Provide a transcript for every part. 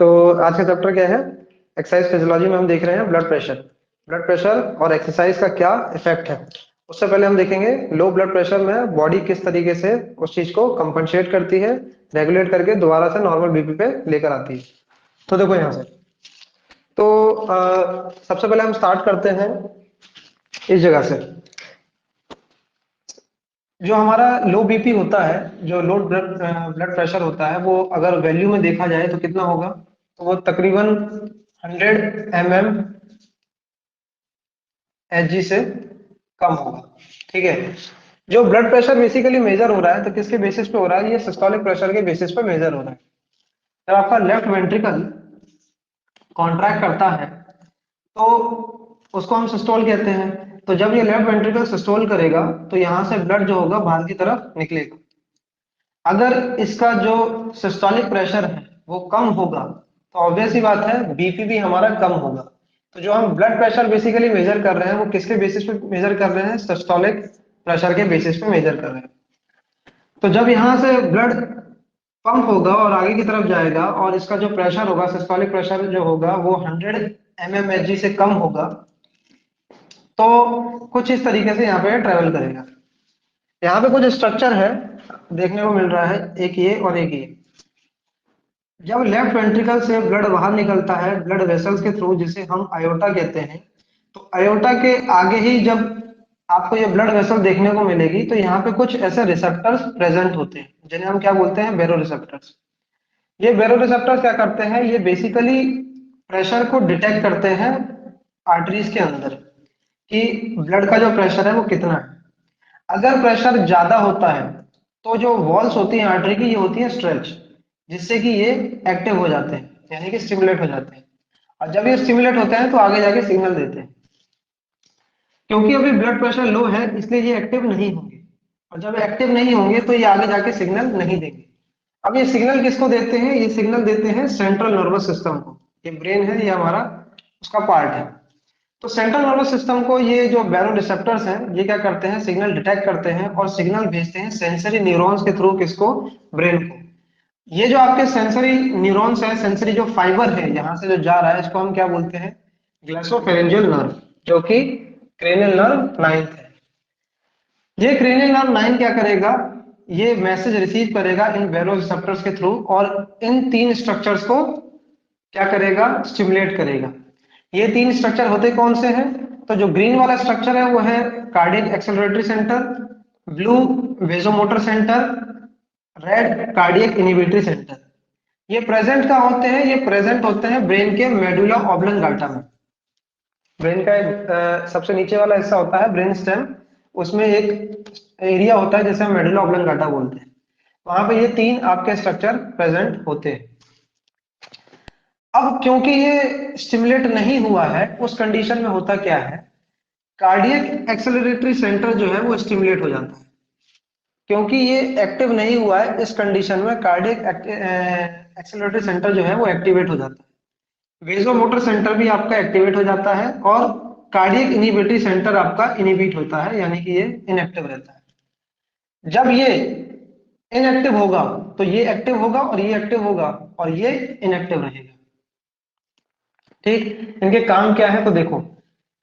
तो आज का चैप्टर क्या है? एक्सरसाइज फिजियोलॉजी में हम देख रहे हैं ब्लड प्रेशर और एक्सरसाइज का क्या इफेक्ट है। उससे पहले हम देखेंगे लो ब्लड प्रेशर में बॉडी किस तरीके से उस चीज को कंपनसेट करती है, रेगुलेट करके दोबारा से नॉर्मल बीपी पे लेकर आती है। तो देखो यहाँ से, तो सबसे पहले हम स्टार्ट करते हैं इस जगह से। जो हमारा लो बीपी होता है, जो लो ब्लड प्रेशर होता है, वो अगर वैल्यू में देखा जाए तो कितना होगा? तो वो तकरीबन 100 mm Hg से कम होगा। ठीक है। जो ब्लड प्रेशर बेसिकली मेजर हो रहा है तो किसके बेसिस पे हो रहा है? ये सिस्टोलिक प्रेशर के बेसिस पे मेजर हो रहा है। जब आपका लेफ्ट वेंट्रिकल कॉन्ट्रैक्ट करता है तो उसको हम सिस्टोल कहते हैं। तो जब ये लेफ्ट वेंट्रिकल सिस्टोल करेगा तो यहाँ से ब्लड जो होगा बाहर की तरफ निकलेगा। अगर इसका जो सिस्टोलिक प्रेशर है वो कम होगा तो ऑब्वियस ही बात है बीपी भी हमारा कम होगा। तो जो हम ब्लड प्रेशर बेसिकली मेजर कर रहे हैं वो किसके बेसिस पे मेजर कर रहे हैं? सिस्टोलिक प्रेशर के बेसिस पे मेजर कर रहे हैं। तो जब यहाँ से ब्लड पंप होगा और आगे की तरफ जाएगा और इसका जो प्रेशर होगा, सिस्टोलिक प्रेशर जो होगा वो 100 mmHg से कम होगा, तो कुछ इस तरीके से यहाँ पे ट्रेवल करेगा। यहाँ पे कुछ स्ट्रक्चर है देखने को मिल रहा है, एक ये और एक ये। जब लेफ्ट वेंट्रिकल से ब्लड बाहर निकलता है ब्लड वेसल्स के थ्रू, जिसे हम आयोटा कहते हैं, तो आयोटा के आगे ही जब आपको ये ब्लड वेसल देखने को मिलेगी तो यहाँ पे कुछ ऐसे रिसेप्टर्स प्रेजेंट होते हैं जिन्हें हम क्या बोलते हैं? बेरो रिसेप्टर्स। ये बेरो रिसेप्टर्स क्या करते हैं? ये बेसिकली प्रेशर को डिटेक्ट करते हैं आर्टरीज के अंदर कि ब्लड का जो प्रेशर है वो कितना है। अगर प्रेशर ज्यादा होता है तो जो वॉल्स होती हैं आर्टरी की, ये होती है स्ट्रेच, जिससे कि ये एक्टिव हो जाते हैं, यानी कि स्टिमुलेट हो जाते हैं। और जब ये स्टिमुलेट होते हैं तो आगे जाके सिग्नल देते हैं। क्योंकि अभी ब्लड प्रेशर लो है इसलिए ये एक्टिव नहीं होंगे, और जब एक्टिव नहीं होंगे तो ये आगे जाके सिग्नल नहीं देंगे। अब ये सिग्नल किसको देते हैं? ये सिग्नल देते हैं सेंट्रल नर्वस सिस्टम को। ये ब्रेन है, ये हमारा उसका पार्ट है। तो सेंट्रल नर्वस सिस्टम को ये जो बैरो रिसेप्टर्स हैं ये क्या करते हैं? सिग्नल डिटेक्ट करते हैं और सिग्नल भेजते हैं सेंसरी न्यूरॉन्स के थ्रू। किसको? ब्रेन को। ये जो आपके सेंसरी न्यूरॉन्स है, सेंसरी जो फाइबर है यहाँ से जो जा रहा है, इसको हम क्या बोलते हैं? ग्लासोफेरेंजियल नर्व, जो कि क्रेनियल नर्व 9 है। ये क्रेनियल नर्व 9 क्या करेगा? ये मैसेज रिसीव करेगा इन बैरो रिसेप्टर्स के थ्रू और इन तीन स्ट्रक्चर्स को क्या करेगा? स्टिमुलेट करेगा। ये तीन स्ट्रक्चर होते कौन से हैं? तो जो ग्रीन वाला स्ट्रक्चर है वो है cardiac acceleratory centre, blue vasomotor centre, red cardiac inhibitory centre. ये प्रेजेंट कहाँ होते हैं? ये प्रेजेंट होते हैं ब्रेन के मेडुला ऑब्लंगाटा में। ब्रेन का एक सबसे नीचे वाला हिस्सा होता है ब्रेन स्टेम, उसमें एक एरिया होता है जिसे हम मेडुला ऑब्लंगाटा बोलते हैं। वहां पे ये तीन आपके स्ट्रक्चर प्रेजेंट होते हैं। अब क्योंकि ये स्टिमुलेट नहीं हुआ है, उस कंडीशन में होता क्या है? कार्डियक एक्सेलरेटरी सेंटर जो है वो स्टिमुलेट हो जाता है। क्योंकि ये एक्टिव नहीं हुआ है इस कंडीशन में कार्डियक एक्सेलरेटरी सेंटर जो है वो एक्टिवेट हो जाता है। वेजोमोटर सेंटर भी आपका एक्टिवेट हो जाता है और कार्डियक इनहिबिटरी सेंटर आपका इनहिबिट होता है, यानी कि ये इनएक्टिव रहता है। जब ये इनएक्टिव होगा तो ये एक्टिव होगा और ये एक्टिव होगा और ये इनएक्टिव रहेगा। ठीक, इनके काम क्या है? तो देखो,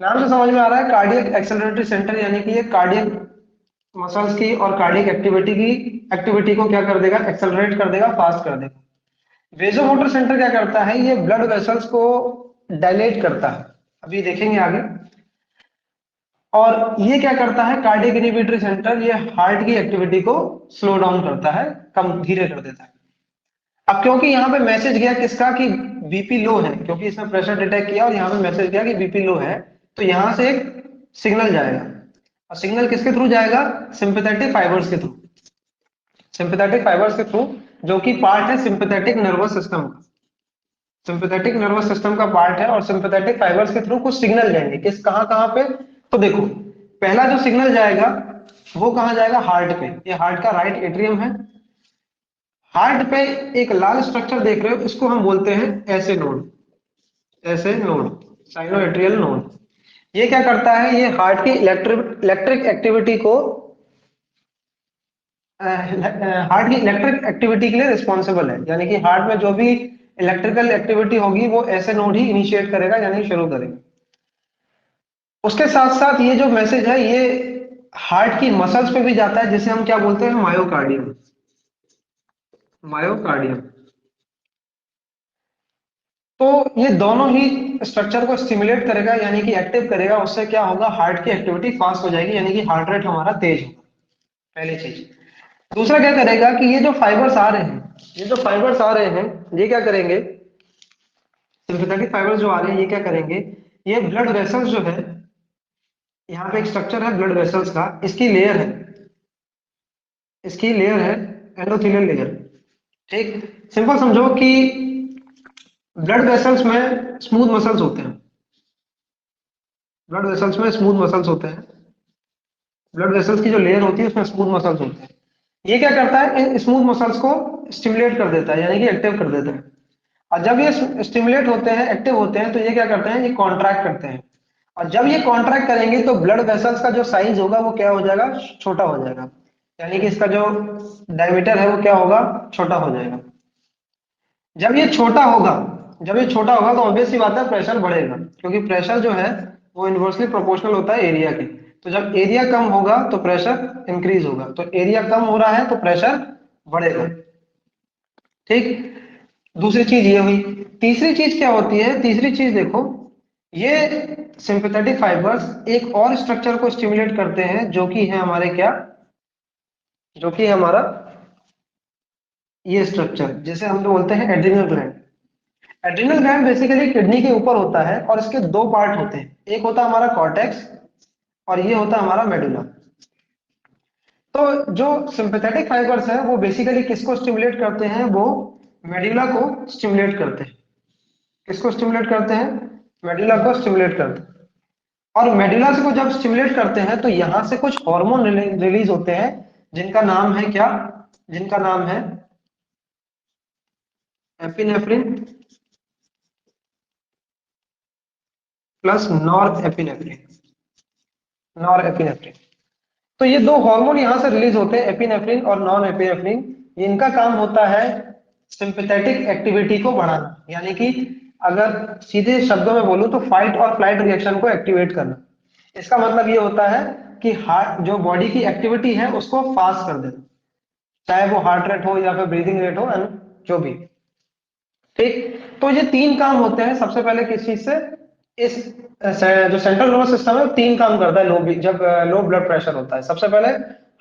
नाम से समझ में आ रहा है कार्डियक एक्सेलरेटरी सेंटर, यानी कि ये कार्डियक मसल्स की और कार्डियक एक्टिविटी को क्या कर देगा? एक्सेलरेट कर देगा, फास्ट कर देगा। वेजोमोटर सेंटर क्या करता है? ये ब्लड वेसल्स को डायलेट करता है, अभी देखेंगे आगे। और ये क्या करता है? कार्डियक इनहिबिटरी सेंटर ये हार्ट की एक्टिविटी को स्लो डाउन करता है, कम धीरे कर देता है। अब क्योंकि यहाँ पे मैसेज गया किसका? कि बीपी लो है, क्योंकि इसने प्रेशर डिटेक्ट किया और यहाँ पे मैसेज गया कि बीपी लो है, तो यहाँ से एक सिग्नल जाएगा। और सिग्नल किसके थ्रू जाएगा? सिंपैथेटिक फाइबर्स के थ्रू। सिंपैथेटिक फाइबर्स के थ्रू, जो कि पार्ट है सिंपैथेटिक नर्वस सिस्टम का। सिंपैथेटिक नर्वस सिस्टम का पार्ट है और सिंपैथेटिक फाइबर्स के थ्रू कुछ सिग्नल जाएंगे। किस कहाँ पे? तो देखो, पहला जो सिग्नल जाएगा वो कहाँ जाएगा? हार्ट पे। ये हार्ट का राइट एट्रियम है। हार्ट पे एक लाल स्ट्रक्चर देख रहे हो, इसको हम बोलते हैं ऐसे नोड, ऐसे नोड, साइनोएट्रियल नोड। ये क्या करता है? ये हार्ट की इलेक्ट्रिक एक्टिविटी को हार्ट की इलेक्ट्रिक एक्टिविटी के लिए रिस्पॉन्सिबल है, यानी कि हार्ट में जो भी इलेक्ट्रिकल एक्टिविटी होगी वो ऐसे नोड ही इनिशिएट करेगा, यानी शुरू करेगा। उसके साथ साथ ये जो मैसेज है ये हार्ट की मसल्स पे भी जाता है, जिसे हम क्या बोलते हैं, मायोकार्डियम। मायोकार्डियम। तो ये दोनों ही स्ट्रक्चर को स्टिमुलेट करेगा, यानी कि एक्टिव करेगा। उससे क्या होगा, हार्ट की एक्टिविटी फास्ट हो जाएगी, यानी कि हार्ट रेट हमारा तेज होगा, पहली चीज। दूसरा क्या करेगा कि ये जो फाइबर्स आ रहे हैं, ये जो फाइबर्स आ रहे हैं, ये क्या करेंगे, सिंपैथेटिक फाइबर्स जो आ रहे हैं ये क्या करेंगे, ये ब्लड वेसल्स जो है, यहाँ पे एक स्ट्रक्चर है ब्लड वेसल्स का, इसकी लेयर है, इसकी लेयर है एंडोथेलियल लेयर। ठीक, सिंपल समझो कि ब्लड वेसल्स में स्मूथ मसल्स होते हैं, ब्लड वेसल्स में स्मूथ मसल्स होते हैं, ब्लड वेसल्स की जो लेयर होती है उसमें स्मूथ मसल्स होते हैं। ये क्या करता है, इन स्मूथ मसल्स को स्टिमुलेट कर देता है, यानी कि एक्टिव कर देता है। और जब ये स्टिमुलेट होते हैं, एक्टिव होते हैं, तो ये क्या करते हैं, ये कॉन्ट्रैक्ट करते हैं। और जब ये कॉन्ट्रैक्ट करेंगे तो ब्लड वेसल्स का जो साइज होगा वो क्या हो जाएगा, छोटा हो जाएगा, यानी कि इसका जो डायमीटर है वो क्या होगा, छोटा हो जाएगा। जब ये छोटा होगा, जब ये छोटा होगा तो ऑब्वियस सी बात है प्रेशर बढ़ेगा, क्योंकि प्रेशर जो है वो इन्वर्सली प्रोपोर्शनल होता है एरिया के। तो जब एरिया कम होगा तो प्रेशर इंक्रीज होगा, तो एरिया कम हो रहा है तो प्रेशर बढ़ेगा। ठीक, दूसरी चीज ये हुई। तीसरी चीज क्या होती है, तीसरी चीज देखो, ये सिंपैथेटिक फाइबर्स एक और स्ट्रक्चर को स्टिमुलेट करते हैं, जो कि है हमारे क्या, जो कि है हमारा ये स्ट्रक्चर, जिसे हम लोग बोलते हैं adrenal gland. Adrenal gland basically kidney के ऊपर होता है और इसके दो पार्ट होते हैं, एक होता है हमारा कॉर्टेक्स और ये होता है हमारा मेडुला। तो जो सिंपैथेटिक फाइबर्स है वो बेसिकली किसको स्टिमुलेट करते हैं, वो मेडुला को स्टिमुलेट करते हैं। किसको स्टिमुलेट करते हैं, मेडुला को स्टिमुलेट करते हैं। और मेडुला से को जब स्टिमुलेट करते हैं तो यहां से कुछ हार्मोन रिलीज होते हैं, जिनका नाम है क्या, जिनका नाम है epinephrine plus nor epinephrine, nor epinephrine. तो ये दो हार्मोन यहां से रिलीज होते हैं, एपिनेफ्रिन और नॉन एपिनेफ्रिन। इनका काम होता है सिंपैथेटिक एक्टिविटी को बढ़ाना, यानी कि अगर सीधे शब्दों में बोलूं तो फाइट और फ्लाइट रिएक्शन को एक्टिवेट करना। इसका मतलब ये होता है कि हार्ट जो बॉडी की एक्टिविटी है उसको फास्ट कर देना, चाहे वो हार्ट रेट हो या फिर ब्रीदिंग रेट हो, जो भी। ठीक, तो ये तीन काम होते हैं सबसे पहले किस चीज से, इस जो सेंट्रल नर्वस सिस्टम है तीन काम करता है, जब लो ब्लड प्रेशर होता है। सबसे पहले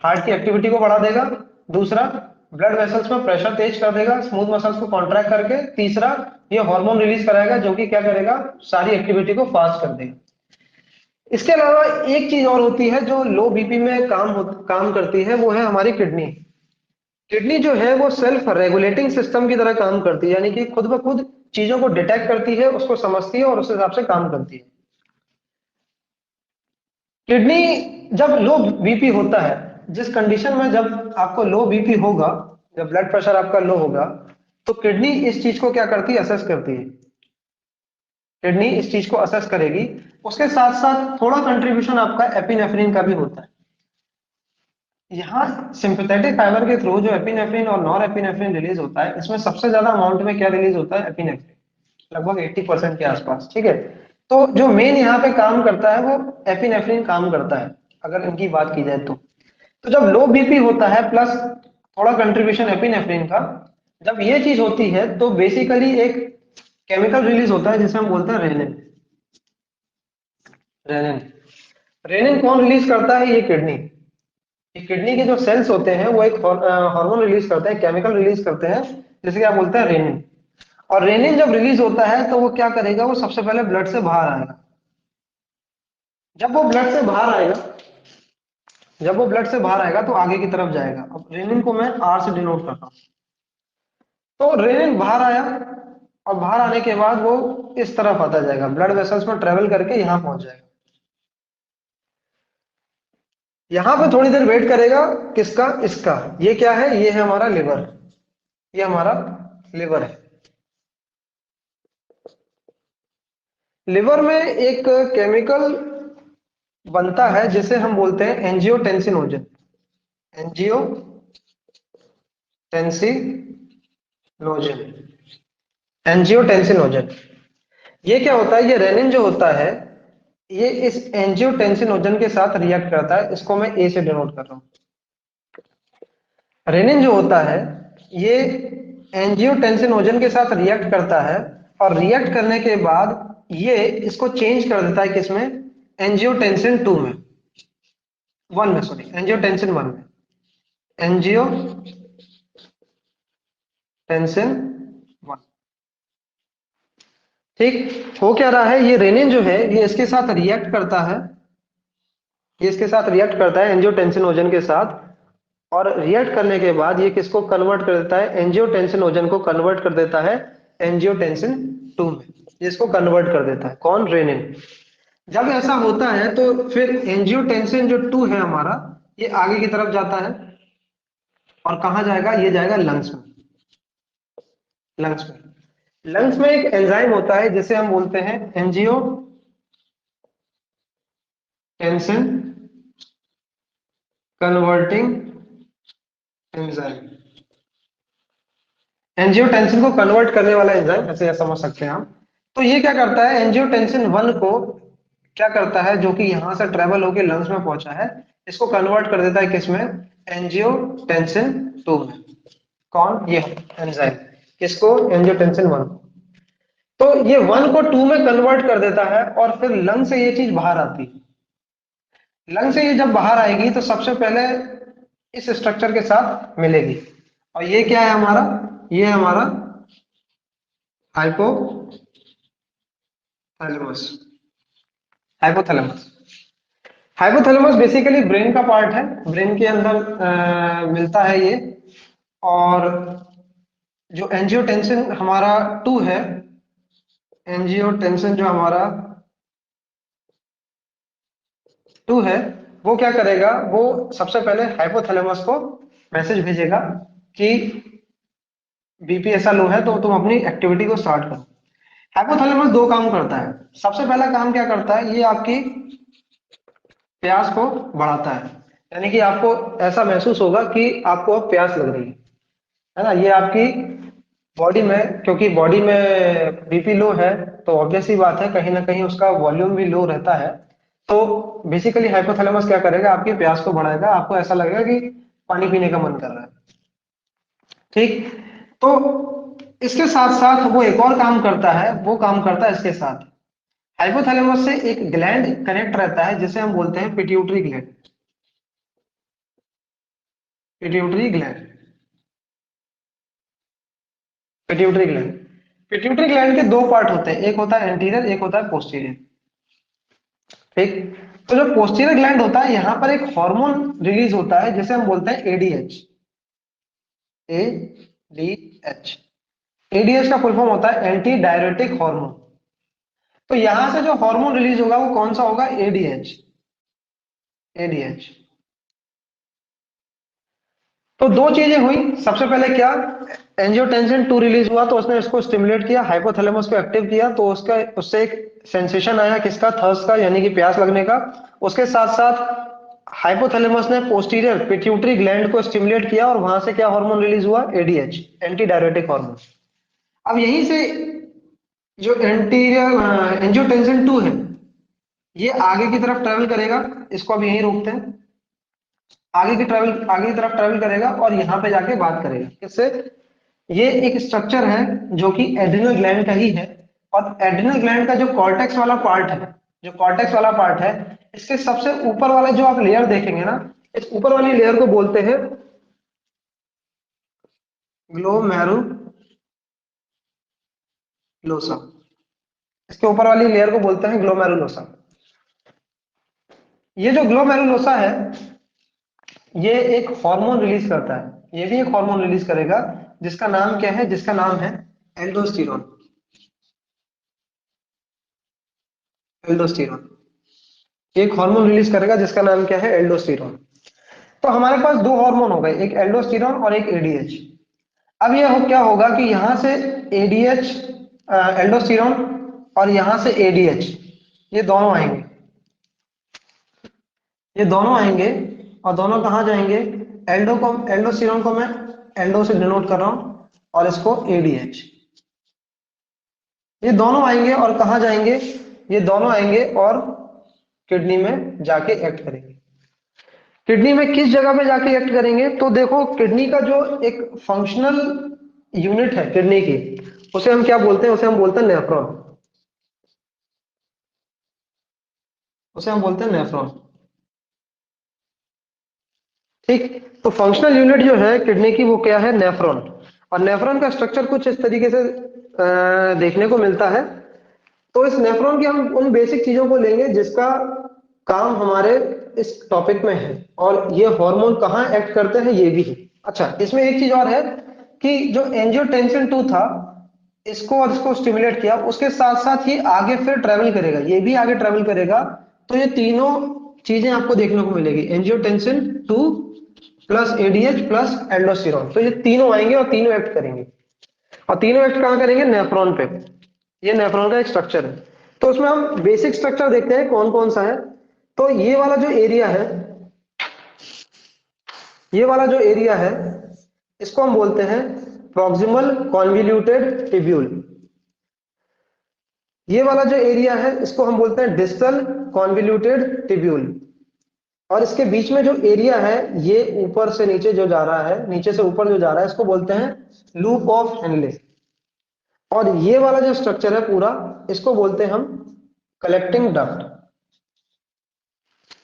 हार्ट की एक्टिविटी को बढ़ा देगा, दूसरा ब्लड वेसल्स में प्रेशर तेज कर देगा स्मूथ मसल्स को कॉन्ट्रैक्ट करके, तीसरा ये हार्मोन रिलीज कराएगा जो कि क्या करेगा, सारी एक्टिविटी को फास्ट कर देगा। इसके अलावा एक चीज और होती है जो लो बीपी में काम करती है, वो है हमारी किडनी। किडनी जो है वो सेल्फ रेगुलेटिंग सिस्टम की तरह काम करती है, यानी कि खुद ब खुद चीजों को डिटेक्ट करती है, उसको समझती है और उस हिसाब से काम करती है। किडनी जब लो बीपी होता है, जिस कंडीशन में जब आपको लो बीपी होगा, जब ब्लड प्रेशर आपका लो होगा, तो किडनी इस चीज को क्या करती है, असेस करती है। किडनी इस चीज को असेस करेगी। उसके साथ साथ थोड़ा कंट्रीब्यूशन आपका एपिनेफ्रिन का भी होता है। यहाँ सिंपैथेटिक फाइबर के थ्रू जो एपिनेफ्रिन और नॉर एपिनेफ्रिन रिलीज होता है, इसमें सबसे ज्यादा अमाउंट में क्या रिलीज होता है, एपिनेफ्रिन, लगभग 80% के आसपास। ठीक है, तो जो मेन यहाँ पे काम करता है वो एपिनेफ्रिन काम करता है, अगर इनकी बात की जाए तो जब लो बीपी होता है प्लस थोड़ा कंट्रीब्यूशन एपिनेफ्रिन का, जब ये चीज होती है तो बेसिकली एक केमिकल रिलीज होता है जिसे हम बोलते हैं रेनिन। रेनिन, रेनिन कौन रिलीज करता है, ये किडनी। ये किडनी के जो सेल्स होते हैं वो एक हार्मोन रिलीज करते हैं, केमिकल रिलीज करते हैं, जिसे क्या बोलते हैं, रेनिन। और रेनिन जब रिलीज होता है तो वो क्या करेगा, वो सबसे पहले ब्लड से बाहर आएगा। जब वो ब्लड से बाहर आएगा, जब वो ब्लड से बाहर आएगा तो आगे की तरफ जाएगा। अब रेनिन को मैं आर से डिनोट करता हूँ। तो रेनिन बाहर आया और बाहर आने के बाद वो इस तरफ आता जाएगा, ब्लड वेसल्स में ट्रेवल करके यहाँ पहुंच जाएगा। यहाँ पे थोड़ी देर वेट करेगा, किसका, इसका, ये क्या है, ये है हमारा लिवर, ये हमारा लिवर है। लिवर में एक केमिकल बनता है जिसे हम बोलते हैं एंजियोटेंसिनोजन, एंजियोटेंसिनोजन। एंजियोटेंसिनोजन, ये क्या होता है, ये रेनिन जो होता है ये इस एंजियोटेंसिनोजन के साथ रिएक्ट करता है, इसको मैं ए से डिनोट कर रहा हूँ। रेनिन जो होता है ये एंजियोटेंसिनोजन के साथ रिएक्ट करता है, और रिएक्ट करने के बाद ये इसको चेंज कर देता है किसमें, एंजियोटेंसिन 2 में, 1 में, सॉरी एंजियोटेंसिन 1 में, एंजियोटेंसिन 1। ठीक, हो क्या रहा है, ये रेनिन जो है ये इसके साथ रिएक्ट करता है, ये इसके साथ रिएक्ट करता है एंजियोटेंसिनोजन के साथ, और रिएक्ट करने के बाद ये किसको कन्वर्ट कर देता है, एंजियोटेंसिनोजन को कन्वर्ट कर देता है एंजियोटेंसिन 2 में, ये इसको कन्वर्ट कर देता है कौन, रेनिन। जब ऐसा होता है तो फिर एंजियोटेंसिन जो 2 है हमारा, ये आगे की तरफ जाता है, और कहाँ जाएगा, ये जाएगा लंग्स में, लंग्स में। लंग्स में एक एंजाइम होता है जिसे हम बोलते हैं एंजियोटेंसिन कन्वर्टिंग एंजाइम, एंजियोटेंसिन को कन्वर्ट करने वाला एंजाइम, ऐसे समझ सकते हैं हम। तो ये क्या करता है, एंजियोटेंसिन 1 को क्या करता है, जो कि यहां से ट्रेवल होकर लंग्स में पहुंचा है, इसको कन्वर्ट कर देता है किसमें, एंजियोटेंसिन 2 में, कौन, ये एंजाइम, किसको, एंजियोटेंसिन 1 को। तो ये 1 को 2 में कन्वर्ट कर देता है, और फिर लंग से ये चीज बाहर आती है। लंग से ये जब बाहर आएगी तो सबसे पहले इस स्ट्रक्चर के साथ मिलेगी, और ये क्या है हमारा, ये है हमारा hypothalamus, hypothalamus. Hypothalamus basically brain का पार्ट है, ब्रेन के अंदर मिलता है ये। और जो एंजियोटेंसिन हमारा 2 है, एंजियोटेंसिन जो हमारा 2 है, वो क्या करेगा, वो सबसे पहले हाइपोथैलेमस को मैसेज भेजेगा कि बीपी ऐसा लो है तो तुम अपनी एक्टिविटी को स्टार्ट करो। हाइपोथैलेमस दो काम करता है। सबसे पहला काम क्या करता है, ये आपकी प्यास को बढ़ाता है, यानी कि आपको ऐसा महसूस होगा कि आपको अब प्यास लग रही है ना। ये आपकी बॉडी में, क्योंकि बॉडी में बीपी लो है तो ऑब्वियस सी बात है कहीं ना कहीं उसका वॉल्यूम भी लो रहता है। तो बेसिकली हाइपोथैलेमस क्या करेगा, आपकी प्यास को बढ़ाएगा, आपको ऐसा लगेगा कि पानी पीने का मन कर रहा है। ठीक, तो इसके साथ साथ वो एक और काम करता है, वो काम करता है इसके साथ, हाइपोथैलेमस से एक ग्लैंड कनेक्ट रहता है जिसे हम बोलते हैं pituitary gland, pituitary gland, pituitary gland. Pituitary gland के दो पार्ट होते हैं, एक होता है एंटीरियर, एक होता है पोस्टीरियर। ठीक, तो जो पोस्टीरियर ग्लैंड होता है यहाँ पर एक हार्मोन रिलीज होता है जिसे हम बोलते हैं एडीएच, एडीएच। एडीएच का फुल फॉर्म होता है एंटी डायरेटिक हार्मोन। तो यहां से जो हार्मोन रिलीज होगा वो कौन सा होगा, एडीएच, एडीएच। तो दो चीजें हुई, सबसे पहले क्या, एंजियोटेंसिन 2 रिलीज हुआ तो उसने इसको स्टिमुलेट किया, हाइपोथैलेमस को एक्टिव किया, तो उसका उससे एक सेंसेशन आया किसका, थर्स्ट का, यानी कि प्यास लगने का। उसके साथ साथ हाइपोथैलेमस ने पोस्टीरियर पिट्यूटरी ग्लैंड को स्टिमुलेट किया, और वहां से क्या हार्मोन रिलीज हुआ, एडीएच, एंटी डायरेटिक हार्मोन। अब यहीं से जो एंटीरियर एंजियोटेंसिन 2 है ये आगे की तरफ ट्रेवल करेगा, इसको अब यहीं रोकते हैं, आगे की तरफ ट्रेवल करेगा और यहाँ पे जाके बात करेगा किससे, ये एक स्ट्रक्चर है जो कि एड्रिनल ग्लैंड का ही है। और एड्रिनल ग्लैंड का जो कॉर्टेक्स वाला पार्ट है, जो कॉर्टेक्स वाला पार्ट है, इसके सबसे ऊपर वाला जो आप लेयर देखेंगे ना, इस ऊपर वाली लेयर को बोलते हैं ग्लोमेरुलोसा, इसके ऊपर वाली लेयर को बोलते हैं ग्लोमेरुलोसा। ये जो ग्लोमेरुलोसा है ये एक हार्मोन रिलीज करता है, ये भी एक हार्मोन रिलीज करेगा जिसका नाम क्या है, जिसका नाम है एल्डोस्टेरोन, एल्डोस्टेरोन। एक हार्मोन रिलीज करेगा जिसका नाम क्या है, एल्डोस्टेरोन। तो हमारे पास दो हार्मोन हो गए, एक एल्डोस्टेरोन और एक एडीएच। अब ये क्या होगा कि यहां से एडीएच, एल्डोस्टेरोन, और यहां से एडीएच, ये दोनों आएंगे, ये दोनों आएंगे, और दोनों कहाँ जाएंगे, एल्डोस्टेरोन को मैं एल्डो से डिनोट कर रहा हूं, और इसको एडीएच, ये दोनों आएंगे और कहाँ जाएंगे, ये दोनों आएंगे और किडनी में जाके एक्ट करेंगे। किडनी में किस जगह पे जाके एक्ट करेंगे, तो देखो किडनी का जो एक फंक्शनल यूनिट है किडनी की, उसे हम क्या बोलते हैं, उसे हम बोलते हैं नेफ्रॉन, उसे हम बोलते हैं नेफ्रॉन। ठीक, तो फंक्शनल यूनिट जो है किडनी की वो क्या है, नेफ्रॉन। और नेफ्रॉन का स्ट्रक्चर कुछ इस तरीके से देखने को मिलता है। तो इस नेफ्रॉन की हम उन बेसिक चीजों को लेंगे जिसका काम हमारे इस टॉपिक में है, और ये हार्मोन कहाँ एक्ट करते हैं ये भी है। अच्छा, इसमें एक चीज और है कि जो एंजियोटेंसिन 2 था, इसको और इसको स्टिमुलेट किया, उसके साथ साथ ये आगे फिर ट्रेवल करेगा, ये भी आगे ट्रेवल करेगा। तो ये तीनों चीजें आपको देखने को मिलेगी, angiotensin 2 plus ADH plus aldosterone, तो ये तीनों आएंगे और तीनों एक्ट करेंगे। और तीनों एक्ट कहाँ करेंगे, नेफ्रॉन पे। ये नेफ्रॉन का एक स्ट्रक्चर है। तो उसमें हम बेसिक स्ट्रक्चर देखते हैं कौन कौन सा है। तो ये वाला जो एरिया है, ये वाला जो एरिया है, इसको हम बोलते हैं प्रॉक्सिमल कॉन्वोल्यूटेड टिब्यूल। ये वाला जो एरिया है इसको हम बोलते हैं डिस्टल कॉन्वोल्यूटेड टिब्यूल। और इसके बीच में जो एरिया है, ये ऊपर से नीचे जो जा रहा है, नीचे से ऊपर जो जा रहा है, इसको बोलते हैं लूप ऑफ हेनले। और ये वाला जो स्ट्रक्चर है पूरा, इसको बोलते हैं हम कलेक्टिंग डक्ट।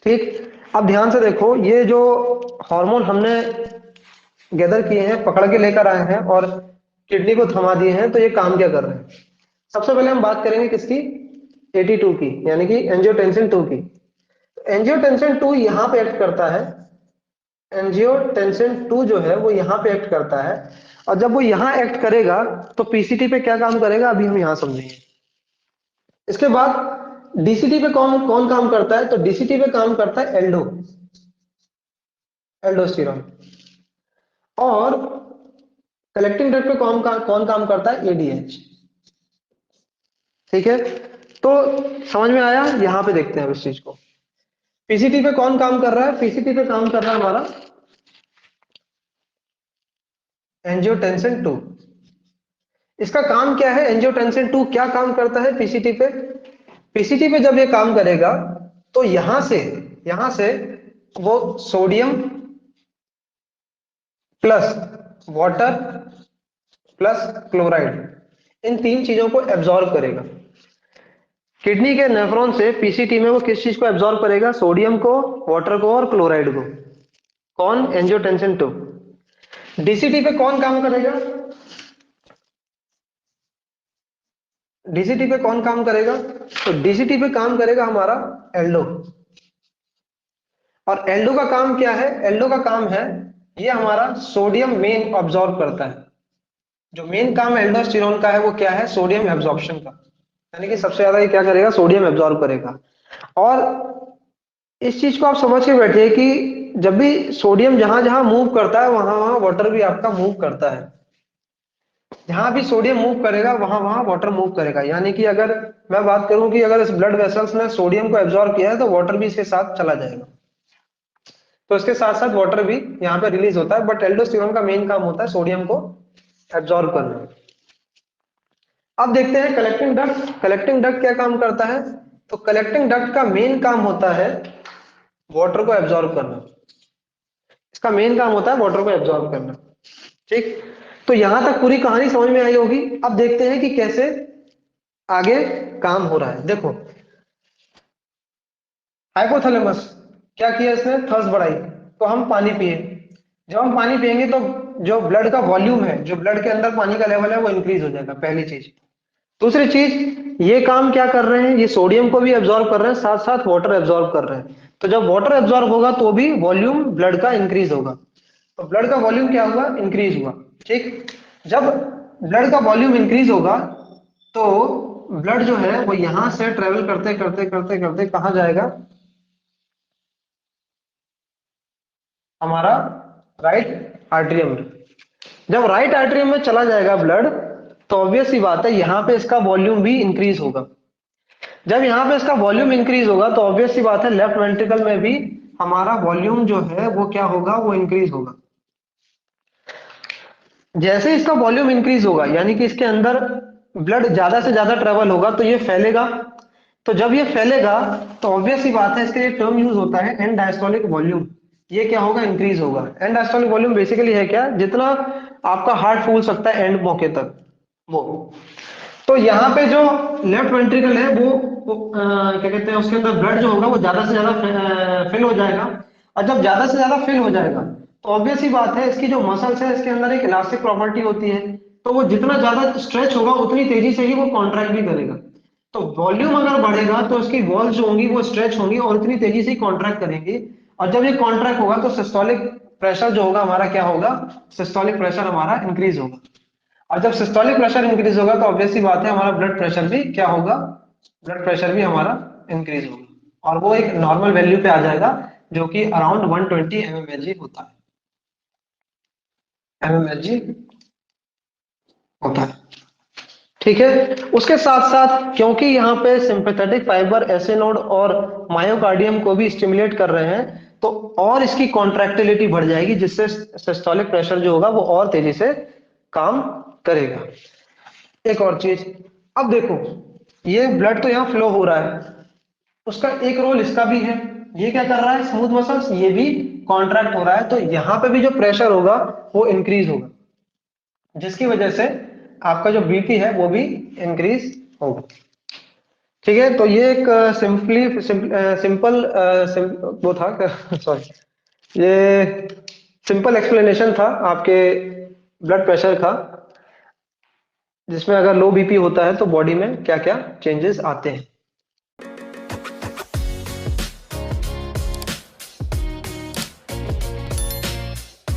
ठीक, अब ध्यान से देखो, ये जो हार्मोन हमने गैदर किए हैं, पकड़ के लेकर आए हैं और किडनी को थमा दिए हैं, तो ये काम क्या कर रहे हैं। सबसे पहले हम बात करेंगे किसकी, 82 की, यानी कि एंजियोटेंसिन 2 की। एंजियोटेंसिन 2 यहां पे एक्ट करता है, एंजियोटेंसिन 2 जो है वो यहां पे एक्ट करता है। और जब वो यहां एक्ट करेगा तो पीसीटी पे क्या काम करेगा, अभी हम यहां समझेंगे। इसके बाद डीसीटी पे कौन कौन काम करता है, तो डीसीटी पे काम करता है एल्डोस्टेरॉन। और कलेक्टिंग ड्रग पे कौन काम करता है, एडीएच। ठीक है, तो समझ में आया। यहां पे देखते हैं अब इस चीज को, पीसीटी पे कौन काम कर रहा है, पीसीटी पे काम कर रहा है हमारा एंजियोटेंसिन 2। इसका काम क्या है, एंजियोटेंसिन 2 क्या काम करता है पीसीटी पे। पीसीटी पे जब ये काम करेगा तो यहां से वो sodium plus water plus chloride, इन तीन चीजों को एब्जॉर्ब करेगा। किडनी के नेफ्रॉन से पीसीटी में वो किस चीज को एब्जॉर्ब करेगा, सोडियम को, वाटर को और क्लोराइड को। कौन, एंजियोटेंसिन 2। डीसीटी पे कौन काम करेगा, डीसीटी पे कौन काम करेगा, तो डीसीटी पे काम करेगा हमारा एल्डो। और एल्डो का काम क्या है, एल्डो का काम है, ये हमारा सोडियम मेन ऑब्जॉर्व करता है। जो मेन काम एल्डोस्टेरॉन का है वो क्या है, सोडियम एब्जॉर्प्शन का, यानी कि सबसे ज्यादा ये क्या करेगा, सोडियम एब्जॉर्ब करेगा। और इस चीज को आप समझ के बैठिए कि जब भी सोडियम जहां जहां मूव करता है, वहां वहां वाटर भी आपका मूव करता है। जहां भी सोडियम मूव करेगा वहां वहां वाटर मूव करेगा। यानी कि अगर मैं बात करूं कि अगर इस ब्लड वेसल्स ने सोडियम को एब्जॉर्ब किया है, तो वाटर भी इसके साथ चला जाएगा। तो इसके साथ साथ वाटर भी यहाँ पे रिलीज होता है, बट एल्डोस्टेरॉन का मेन काम होता है सोडियम को एब्जॉर्ब करना। अब देखते हैं कलेक्टिंग डक्ट। कलेक्टिंग डक्ट क्या काम करता है, तो कलेक्टिंग डक्ट का मेन काम होता है वाटर को एब्जॉर्ब करना। इसका मेन काम होता है वाटर को एब्जॉर्ब करना। ठीक, तो यहां तक पूरी कहानी समझ में आई होगी। अब देखते हैं कि कैसे आगे काम हो रहा है। देखो, हाइपोथैलेमस क्या किया, इसने थर्स्ट बढ़ाई, तो हम पानी पिए। जब हम पानी पिएंगे तो जो ब्लड का वॉल्यूम है, जो ब्लड के अंदर पानी का लेवल है, वो इंक्रीज हो जाएगा, पहली चीज। दूसरी चीज, ये काम क्या कर रहे हैं, ये सोडियम को भी एब्जॉर्ब कर रहे हैं, साथ साथ वाटर एब्जॉर्ब कर रहे हैं। तो जब वाटर एब्जॉर्ब होगा तो भी वॉल्यूम ब्लड का इंक्रीज होगा। तो ब्लड का वॉल्यूम क्या हुआ, इंक्रीज हुआ। ठीक, जब ब्लड का वॉल्यूम इंक्रीज होगा तो ब्लड जो है वो यहां से ट्रेवल करते करते करते करते कहां जाएगा, हमारा राइट आर्टरियम में। जब राइट आर्टरियम में चला जाएगा ब्लड, तो ऑब्वियस सी बात है यहां पे इसका वॉल्यूम भी इंक्रीज होगा। जब यहाँ पे इसका वॉल्यूम इंक्रीज होगा तो ऑब्वियस सी बात है लेफ्ट वेंट्रिकल में भी हमारा वॉल्यूम जो है वो क्या होगा, वो इंक्रीज होगा। जैसे इसका वॉल्यूम इंक्रीज होगा, यानी कि इसके अंदर ब्लड ज्यादा से ज्यादा ट्रेवल होगा तो ये फैलेगा। तो जब ये फैलेगा तो ऑब्वियस सी बात है, इसके लिए टर्म यूज होता है एंड डायस्टोलिक वॉल्यूम। ये क्या होगा, इंक्रीज होगा। एंड डायस्टोलिक वॉल्यूम बेसिकली है क्या, जितना आपका हार्ट फूल सकता है एंड मौके तक, वो। तो यहाँ पे जो लेफ्ट वेंट्रिकल है वो क्या कहते हैं, उसके अंदर ब्लड जो होगा वो ज्यादा से ज्यादा फिल हो जाएगा। और जब ज्यादा से ज्यादा फिल हो जाएगा तो ऑब्वियस ही बात है, इसकी जो मसल्स है इसके अंदर एक इलास्टिक प्रॉपर्टी होती है। तो वो जितना ज्यादा स्ट्रेच होगा उतनी तेजी से ही वो कॉन्ट्रैक्ट भी करेगा। तो वॉल्यूम अगर बढ़ेगा तो इसकी वॉल्स जो होंगी वो स्ट्रेच होंगी और इतनी तेजी से ही कॉन्ट्रैक्ट करेंगी। और जब ये कॉन्ट्रैक्ट होगा तो सिस्टोलिक प्रेशर जो होगा हमारा क्या होगा, सिस्टोलिक प्रेशर हमारा इंक्रीज होगा। और जब सिस्टोलिक प्रेशर इंक्रीज होगा तो ऑब्वियस सी बात है, हमारा ब्लड प्रेशर भी क्या होगा, ब्लड प्रेशर भी हमारा इंक्रीज होगा और वो एक नॉर्मल वैल्यू पे आ जाएगा, जो कि अराउंड 120 mmHg होता है, mmHg होता है। ठीक है, उसके साथ साथ क्योंकि यहाँ पे सिंपैथेटिक फाइबर एस नोड और मायोकार्डियम को भी स्टिमुलेट कर रहे हैं, तो और इसकी कॉन्ट्रैक्टिलिटी बढ़ जाएगी, जिससे सिस्टोलिक प्रेशर जो होगा वो और तेजी से काम करेगा। एक और चीज, अब देखो, ये ब्लड तो यहाँ फ्लो हो रहा है, उसका एक रोल इसका भी है। ये क्या कर रहा है, स्मूथ मसल्स, ये भी कॉन्ट्रैक्ट हो रहा है, तो यहाँ पे भी जो प्रेशर होगा वो इंक्रीज होगा, जिसकी वजह से आपका जो बीपी है वो भी इंक्रीज होगा। ठीक है, तो ये एक सिंपल वो था सॉरी, ये सिंपल एक्सप्लेनेशन था आपके ब्लड प्रेशर का, जिसमें अगर लो बीपी होता है तो बॉडी में क्या क्या चेंजेस आते हैं।